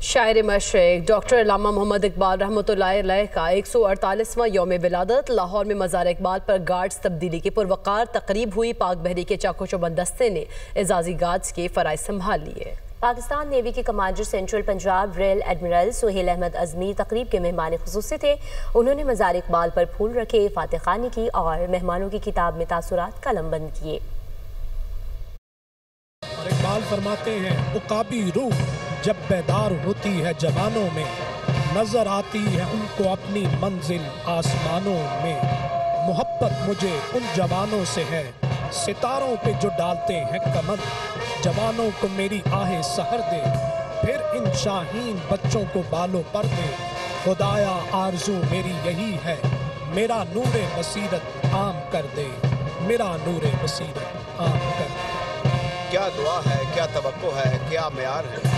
شاعر مشرق ڈاکٹر علامہ محمد اقبال رحمۃ اللہ علیہ کا 148واں یوم ولادت لاہور میں مزار اقبال پر گارڈز تبدیلی کی پروقار تقریب ہوئی۔ پاک بحری کے چاق و چوبند دستے نے اعزازی گارڈز کے فرائض سنبھال لیے۔ پاکستان نیوی کے commander central Punjab rear admiral Sohail Ahmed Azmi تقریب کے مہمان خصوصی تھے۔ انہوں نے مزار اقبال پر پھول رکھے، فاتح خوانی کی اور مہمانوں کی کتاب میں تاثرات قلم بند کیے۔ اور اقبال فرماتے ہیں عقابی روح جب بیدار ہوتی ہے جوانوں میں، نظر آتی ہے ان کو اپنی منزل آسمانوں میں۔ محبت مجھے ان جوانوں سے ہے ستاروں پہ جو ڈالتے ہیں کمند، جوانوں کو میری آہ سحر دے، پھر ان شاہین بچوں کو بالوں پر دے۔ خدایا آرزو میری یہی ہے، میرا نور بصیرت عام کر دے، میرا نور بصیرت عام کر دے۔ کیا دعا ہے، کیا توقع ہے، کیا معیار ہے؟